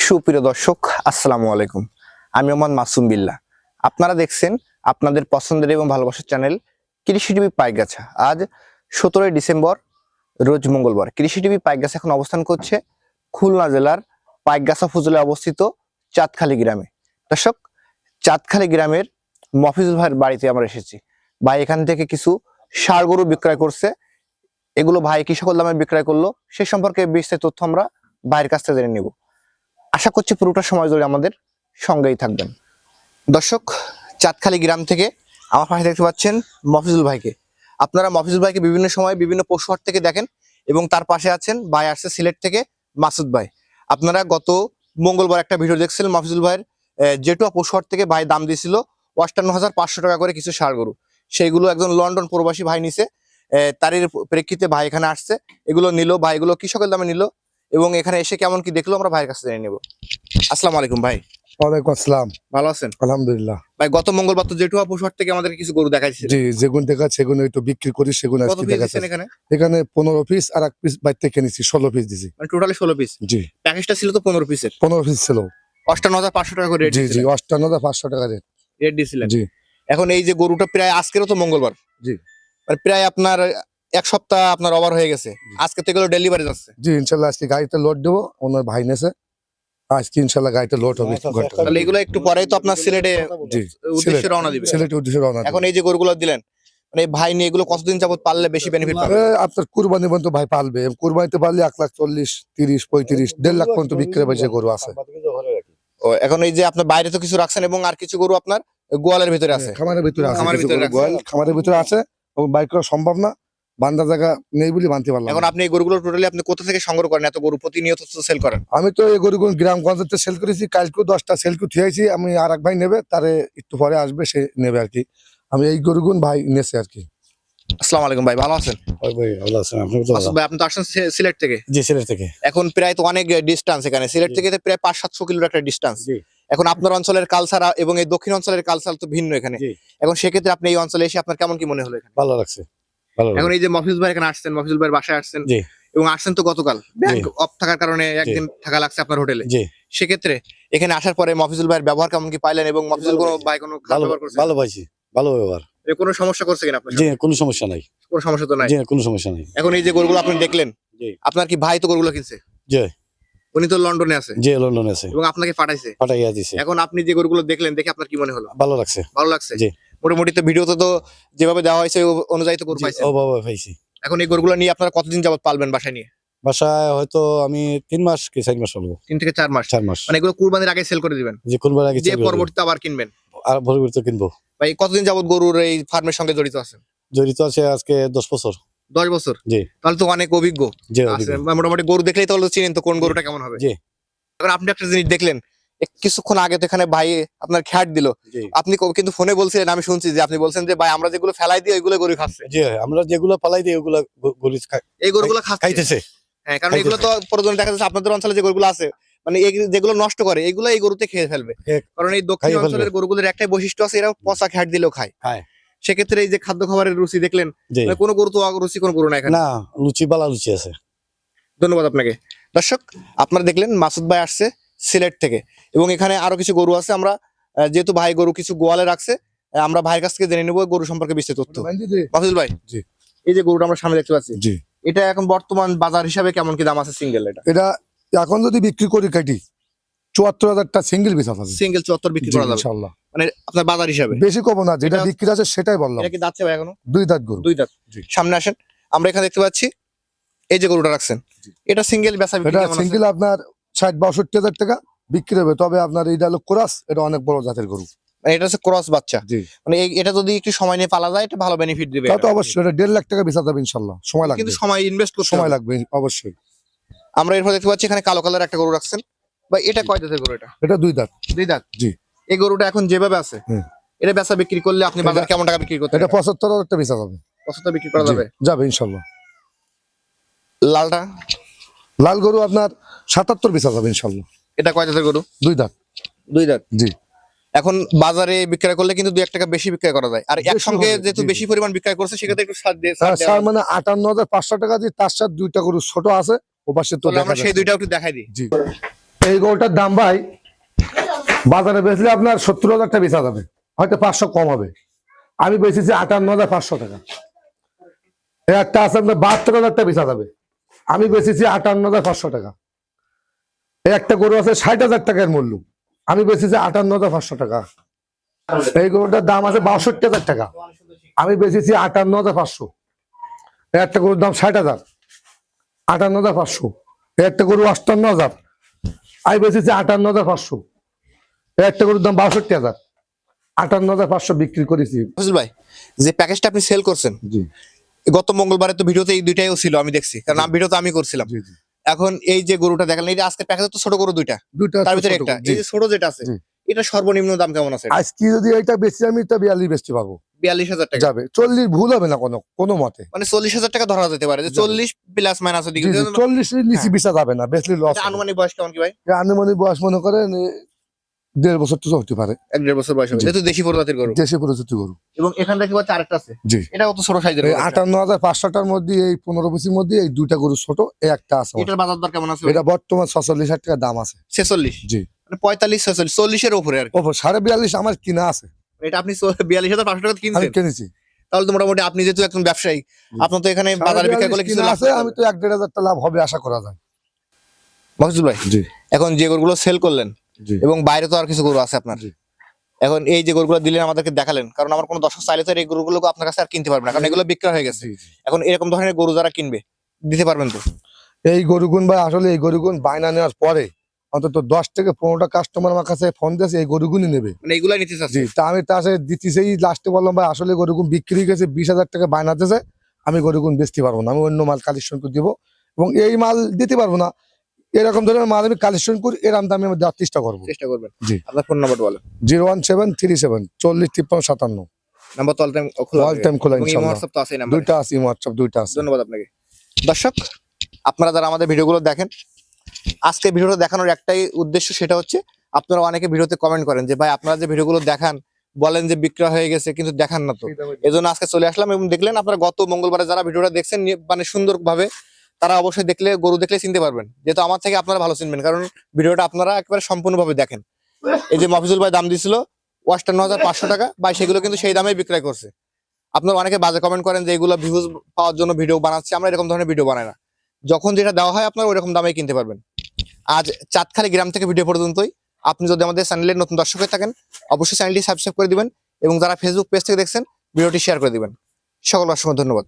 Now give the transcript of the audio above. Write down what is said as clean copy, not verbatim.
সুপ্রিয় দর্শক, আসসালামু আলাইকুম। আমি মোহাম্মদ মাসুম বিল্লাহ। আপনারা দেখছেন আপনাদের পছন্দের এবং ভালোবাসার চ্যানেল কৃষি টিভি পাইকগাছা। আজ 17 ডিসেম্বর, রোজ মঙ্গলবার। কৃষি টিভি পাইকগাছা এখন অবস্থান করছে খুলনা জেলার পাইকগাছা উপজেলায় অবস্থিত চাঁদখালী গ্রামে। দর্শক, চাঁদখালী গ্রামের মফিজুল ভাইয়ের বাড়িতে আমরা এসেছি। ভাই এখান থেকে কিছু ষাঁড় গরু বিক্রয় করছে। এগুলো ভাই কি সকল দামে বিক্রয় করলো সে সম্পর্কে বিস্তারিত তথ্য আমরা ভাইয়ের কাছ থেকে জেনে নেব। আশা করছি পুরোটা সময় ধরে আমাদের সঙ্গেই থাকবেন। দর্শক, চাঁদখালী গ্রাম থেকে আমার পাশে দেখতে পাচ্ছেন মফিজুল ভাইকে। আপনারা মফিজুল ভাইকে বিভিন্ন সময় বিভিন্ন পশু হাট থেকে দেখেন এবং তার পাশে আছেন ভাই আসছে সিলেট থেকে মাসুদ ভাই। আপনারা গত মঙ্গলবার একটা ভিডিও দেখছিলেন মফিজুল ভাইয়ের জেটুয়া পশু হাট থেকে ভাই দাম দিয়েছিল ৫৮,৫০০ টাকা করে কিছু ষাঁড় গরু। সেইগুলো একজন লন্ডন প্রবাসী ভাই নিছে। তারই প্রেক্ষিতে ভাই এখানে আসছে, এগুলো নিল। ভাই এগুলো কি সকল দামে নিল এবং এখানে এসে কেমন কি দেখলো আমরা ভাইয়ের কাছে জেনে নেব। আসসালামু আলাইকুম ভাই। ওয়ালাইকুম আসসালাম। ভালো আছেন? আলহামদুলিল্লাহ। ভাই গত মঙ্গলবার তো জেঠুয়া পশুহাট থেকে আমাদের কিছু গরু দেখাইছে। জি, যেগুন দেখা সেগুন তো বিক্রি করি, সেগুন কত আজকে পিস দেখাচ্ছে। দিচ্ছেন এখানে? এখানে 15 পিস আর এক পিস বাইর থেকে নিছি, 16 পিস দিছি। মানে টোটালি 16 পিস। জি, প্যাকেজটা ছিল তো 15 পিসের। 15 পিস ছিল। ৫৮,৫০০ টাকা করে রেট জি জি, দিছিলেন। 58,500 টাকা রেট। রেট দিছিলেন। জি এখন এই যে গরুটা প্রায় আজকেরও তো মঙ্গলবার। জি মানে প্রায় আপনার এক সপ্তাহ আপনার ওভার হয়ে গেছে। আজকে তো এগুলো ডেলিভারি যাচ্ছে। জি, ইনশাল্লাহ আজকে গাড়িতে লোড দেবো, ওনার ভাই নেছে। আজকে ইনশাল্লাহ গাড়িতে লোড হবে। তাহলে এগুলো একটু পরেই তো আপনার সিলেটে জি, উদ্দেশ্যে রওনা দিবে। সিলেটের উদ্দেশ্যে রওনা দেব। এখন এই যে গরুগুলো দিলেন, মানে ভাই নিয়ে এগুলো কতদিন যাবত পারলে বেশি বেনিফিট পাবে? আপনার কুরবানি পর্যন্ত ভাই পালবে। কুরবানিতে পারলে 1,40,000, 30, 35, 1.5 লাখ পর্যন্ত বিক্রি বেশি গরু আছে। ও, এখন এই যে আপনার বাইরে তো কিছু রাখছেন এবং আর কিছু গরু আপনার গোয়ালের ভিতরে আছে। খামারের ভিতরে আছে, খামারের কিছু ভিতরে গরু রাখছে। গোয়াল খামারের ভিতরে আছে এবং বাইক করা সম্ভব না, বান্ধা জায়গা নেই বলে বানতে পারলাম এখন না। আপনি এই গরুগুলো টোটালি আপনি কোথা থেকে সংগ্রহ করেন? এত গরু প্রতিনিয়ত সেল করেন। আমি তো এই গরুগুলো গ্রামগঞ্জে সেল করেছি, কালকেও 10টা সেল করে থুয়েছি। আমি আর এক ভাই নেবে, তারে একটু পরে আসবে, সে নেবে আর কি। আমি এই গরুগুলো ভাই নেছে আর কি। আসসালামু আলাইকুম ভাই, ভালো আছেন? ভাই ভালো আছেন? আপনি তো মাসুদ ভাই, আপনি তো আসছেন সিলেট থেকে। জি, সিলেট থেকে। এখন প্রায় তো অনেক ডিস্টেন্স, এখানে সিলেট থেকে তো প্রায় 500-700 কিলোর একটা ডিস্টেন্স। জি এখন আপনার অঞ্চলের কালচার এবং এই দক্ষিণ অঞ্চলের কালচার তো ভিন্ন এখানে। জি, এখন সেক্ষেত্রে আপনি এই অঞ্চলে এসে আপনার কেমন কি মনে হলো এখানে? ভালো লাগছে, ভালো এখন লাগছে। এই যে মফিজুল ভাই এখানে আসছেন, মফিজুল ভাইয়ের বাসায় আসছেন জি এবং আসছেন তো গতকাল ব্যাংক অফ থাকার কারণে একদিন থাকা লাগছে আপনার হোটেলে। জি, সেক্ষেত্রে এখানে আসার পরে মফিজুল ভাইয়ের ব্যবহার কেমন কি পাইলেন এবং মফিজুল কোনো ভাই কোনো খারাপ ভালো ব্যবহার করছে? ভালো পাইছি, ভালো ব্যবহার। কোনো সমস্যা করছে কিনা আপনার জি, সাথে? কোনো সমস্যা নাই। কোনো সমস্যা তো নাই। জি, কোনো সমস্যা নাই। এখন এই যে গরুগুলো আপনি দেখলেন, জি আপনার কি ভাই তো গরুগুলো কিনছে? জি উনি তো লন্ডনে আছে জি, লন্ডনে আছে, এবং আপনাকে পাঠাইছে। পাঠাইয়া দিছে। এখন আপনি যে গরুগুলো দেখলেন দেখে আপনার কি মনে হলো? ভালো লাগছে। ভালো লাগছে? জি। মোটামুটি তো ভিডিওতে তো যেভাবে দেওয়া হয়েছে ওই অনুযায়ী তো গরু জি, পাইছেন। ও বাবা পাইছি। এখন এই গরুগুলো নিয়ে আপনারা কতদিন যাবত পালবেন বাসায় নিয়ে? বাসায় হয়তো আমি 3 মাস কি 4 মাস হলো। 3 থেকে 4 মাস। 4 মাস। মানে এগুলো কুরবানির আগে সেল করে দিবেন, যে কোনবার আগে যে চলবে, পরবর্তীতে আবার কিনবেন। আর পরবর্তীতে কিনবো। ভাই কতদিন যাবত গরুর এই ফার্মের সঙ্গে জড়িত আছেন? জড়িত আছে আজকে 10 বছর। 10 বছর। জি তাহলে তো অনেক অভিজ্ঞ জি, আছেন। মোটামুটি গরু দেখলেই তাহলে চিনেন তো কোন গরুটা কেমন হবে। জি এখন আপনি একটা জিনিস দেখলেন, কিছুক্ষণ আগে তো এখানে ভাই আপনার খ্যাট দিল। জি আপনি কিন্তু ফোনে বলছিলেন, আমি শুনছি যে আপনি বলছেন যে ভাই আমরা যেগুলো ফেলাই দিই ওইগুলো গরু খাচ্ছে। জি, আমরা যেগুলো পালাই দিই ওগুলা গরু এই গরুগুলো খাচ্ছে। খাইতেছে। হ্যাঁ, কারণ এগুলো তো প্রয়োজন দেখা যাচ্ছে আপনাদের অঞ্চলে যে গরুগুলো আছে, মানে যেগুলো নষ্ট করে এগুলো এই গরুতে খেয়ে ফেলবে। কারণ এই দক্ষিণ খাইয়ে ফেলবে। অঞ্চলের গরুগুলোর একটাই বৈশিষ্ট্য আছে, এরা পচা খ্যাট দিলেও খায়। খায়। সেক্ষেত্রে এই যে খাদ্য খাবারের রুচি দেখলেন, জি মানে কোনো গরু তো রুচি কোনো গরু না এখানে। না, লুচি বালা লুচি আছে। ধন্যবাদ আপনাকে। দর্শক, আপনারা দেখলেন মাসুদ ভাই আসছে সিলেট থেকে এবং এখানে আরো কিছু গরু আছে। আমরা যেহেতু ভাই গরু কিছু গোয়ালে রাখছে, আমরা ভাইয়ের কাছ থেকে জেনে নেবো গরু সম্পর্কে বিস্তারিত তথ্য। মাসুদ ভাই, জি এই যে গরুটা আমরা সামনে দেখতে পাচ্ছি, জি, এটা এখন বর্তমান বাজার হিসাবে কেমন কি দাম আছে সিঙ্গেল? এটা এটা এখন যদি বিক্রি করি কাটি 74,000 টাকা সিঙ্গেল পিস আছে। সিঙ্গেল 74 বিক্রি করা যাবে ইনশাআল্লাহ। মানে আপনার বাজার হিসাবে? বেশি কম না, যেটা এটা- বিক্রি আছে সেটাই বললাম। এটা কি যাচ্ছে ভাই এখনো? 2 দাঁত গরু। 2 দাঁত। জি। সামনে আসেন, আমরা এখানে দেখতে পাচ্ছি এই যে গরুটা রাখছেন, জি। এটা সিঙ্গেল বেচা বিক্রি এটা কেমন আছে? সিঙ্গেল আপনার 60-62,000 টাকা বিক্রি হবে। তবে আপনার এইটা হলো ক্রস, এটা অনেক বড় জাতের গরু। মানে এটা হচ্ছে ক্রস বাচ্চা। জি, মানে এটা যদি একটু সময় নিয়ে পালা যায় এটা ভালো বেনিফিট দিবে। তা তো অবশ্যই এটা 1.5 লাখ টাকা বেচা যাবে ইনশাআল্লাহ। সময় লাগবে, কিন্তু সময় ইনভেস্ট করতে সময় হবে। লাগবে অবশ্যই। আমরা এরপর দেখতে পাচ্ছি এখানে কালো কালার একটা গরু রাখছেন ভাই, এটা কয় দাঁতের গরু? এটা এটা 2 দাঁত। 2 দাঁত। জি। এই গরুটা এখন যেভাবে আছে, হুম। এটা বেচা বিক্রি করলে আপনি বাজারে কেমন টাকা বিক্রি করতে? এটা 75,000 টাকা বেচা যাবে। 75 বিক্রি করা জি, যাবে। যাবে ইনশাআল্লাহ। লালটা, লাল গরু আপনার 77 বেচা যাবে ইনশাআল্লাহ। এটা কয় দাঁতের গরু? 2 দাঁত। 2 দাঁত। জি, এখন বাজারে বিক্রয় করলে কিন্তু 2-1 টাকা বেশি বিক্রয় করা যায়, আর বেশি একসঙ্গে হবে, যেহেতু জি, বেশি জি। পরিমাণ বিক্রয় করছে সেক্ষেত্রে একটু ছাড় দিয়ে স্যার মানে 58,500 টাকা দিয়ে, তার সাথে 2টা গরু ছোট আছে ও পাশে তো আমরা দেখা সেই যাচ্ছে। দুইটা একটু দেখাই দিই। জি, এই গরুটার দাম ভাই বাজারে বেচলে আপনার 70,000 টাকা বেচা যাবে, হয়তো 500 কম হবে। আমি বেচেছি 58,500 টাকা। এই একটা আছে আপনার 72,000 টাকা বেচা যাবে, আমি বেচেছি 58,500 টাকা। এই একটা গরু আছে 60,000 টাকার মূল্য, আমি বেচেছি 58,500 টাকা। এই গরুটার দাম আছে 62,000 টাকা, আমি বেচেছি 58,500। এই একটা গরুর দাম 60,000, 58,500। এই একটা গরু 58,000, আমি বেচেছি 58,500। এই একটা গরুর দাম 62,000, 58,500 বিক্রি করেছি। মফিজুল ভাই, যে প্যাকেজটা আপনি সেল করছেন জি গত মঙ্গলবারে তো ভিডিওতে এই দুইটাইও ছিল, আমি দেখছি, কারণ আমি ভিডিওতে আমি করছিলাম। জি জি। এখন এই যে গরুটা দেখালেন, এই যে আজকের প্যাকেজে তো ছোট গরু দুইটা, দুইটা তার ভিতরে ছোট একটা, গরু, জি। এই যে ছোট যেটা আছে, জি। এটা সর্বনিম্ন দাম কেমন আছে? আজকে যদি এটা বেশি আমি এটা 42 বেচতে পারবো, 42,000 টাকা যাবে 40, ভুল হবে না কোনো মতে। মানে 40,000 টাকা ধরা যেতে পারে, যে যাবে। 40 প্লাস মাইনাস জি জি, 40 এর নিচে হ্যাঁ। বেচা যাবে না, বেচলে লস। আনুমানিক বয়স কেমন কি ভাই? আনুমানিক বয়স মনে করেন 1.5 বছর তো হতে পারে। 1-1.5 বছর বয়স হবে, জি। যেহেতু দেশি প্রজাতির গরু। দেশে পরিচিতি গরু। এবং এখানে দেখি পাচ্ছি আরেকটা আছে, জি। এটাও তো ছোট সাইজের এই গরু একটা। 58,500টার মধ্যে এই 15 পিসের মধ্যে এই দুইটা গরু ছোট, এই একটা আছে আমার। এটার বাজার দর কেমন আছে? এটা বর্তমান 46,000 টাকা দাম আছে। 46, জি। মানে 45-46, 40 এর উপরে আর কি। ও 42.5 আমার কিনা আছে, এটা আপনি 42,500 টাকা আমি কিনছেন, কিনেছি। তাহলে তো মোটামুটি আপনি যেহেতু একজন ব্যবসায়ী, জি। আপনার তো এখানে বাজারে বিক্রি করলে কিছু কিনা লাভ আছে, করতে আমি হবে। তো 1-1.5 টাকা লাভ হবে আশা করা যায়। মকসুদ ভাই, জি এখন যে গরুগুলো সেল করলেন জি এবং বাইরে তো আর কিছু গরু আছে আপনার, জি। এখন এই যে গরুগুলো দিলেন আমাদেরকে দেখালেন, কারণ আমার কোনো দর্শক চাইলে তো আর এই গরুগুলো আপনার কাছে আর কিনতে পারবে না, কারণ এগুলো বিক্রি হয়ে গেছে। জি জি। এখন এরকম ধরনের গরু যারা কিনবে দিতে পারবেন তো? এই গরুগুন ভাই আসলে এই গরুগুন বায়না নেওয়ার পরে অন্তত 10 থেকে 15টা কাস্টমার আমার কাছে ফোন দিয়েছে এই গরুগুনই নেবে। মানে এগুলাই নিতে জি, চাচ্ছি। তা আমি তার সাথে দিতেছেই লাস্টে বললাম ভাই আসলে গরুগুন বিক্রি হয়ে গেছে, 20,000 টাকা বায়না দিয়েছে, আমি গরুগুন বেচতে পারবো না, আমি অন্য মাল কালেকশন করে দিব এবং এই মাল দিতে পারবো না। এরকম ধরনের মাল আমি কালেকশন করি, এরকম দামে আমি দেওয়ার চেষ্টা করবো। চেষ্টা করবেন। জি। আপনার ফোন নাম্বারটা বলেন। 01737 40 53 57। নাম্বার তো অল টাইম খোলা অল টাইম খোলা এবং এই ইনশাআল্লাহ। হোয়াটসঅ্যাপ তো আছে নাম্বার। দুইটা আছে, হোয়াটসঅ্যাপ দুইটা আছে। ধন্যবাদ আপনাকে। দর্শক, আপনারা যারা আমাদের ভিডিওগুলো দেখেন, আজকে ভিডিওটা দেখানোর একটাই উদ্দেশ্য, সেটা হচ্ছে আপনারা অনেকে ভিডিওতে কমেন্ট করেন যে ভাই আপনারা যে ভিডিওগুলো দেখান বলেন যে বিক্রয় হয়ে গেছে, কিন্তু দেখান না তো। এজন্য আজকে চলে আসলাম এবং দেখলেন আপনারা গত মঙ্গলবারে যারা ভিডিওটা দেখছেন মানে সুন্দরভাবে, তারা অবশ্যই দেখলে গরু দেখলে চিনতে পারবেন, যেহেতু আমার থেকে আপনারা ভালো চিনবেন, কারণ ভিডিওটা আপনারা একেবারে সম্পূর্ণভাবে দেখেন। এই যে মফিজুল ভাই দাম দিছিল 58,500 টাকা, ভাই সেগুলো কিন্তু সেই দামেই বিক্রয় করছে। আপনারা অনেকে বাজে কমেন্ট করেন যে এগুলো ভিউজ পাওয়ার জন্য ভিডিও বানাচ্ছে, আমরা এরকম ধরনের ভিডিও বানাই না। যখন যেটা দেওয়া হয় আপনারা ওইরকম দামে কিনতে পারবেন। আজ চাঁদখালি গ্রাম থেকে ভিডিও পর্যন্তই। আপনি যদি আমাদের চ্যানেলের নতুন দর্শক হয়ে থাকেন, অবশ্যই চ্যানেলটি সাবস্ক্রাইব করে দিবেন এবং যারা ফেসবুক পেজ থেকে দেখছেন ভিডিওটি শেয়ার করে দিবেন। সকল অসংখ্য ধন্যবাদ।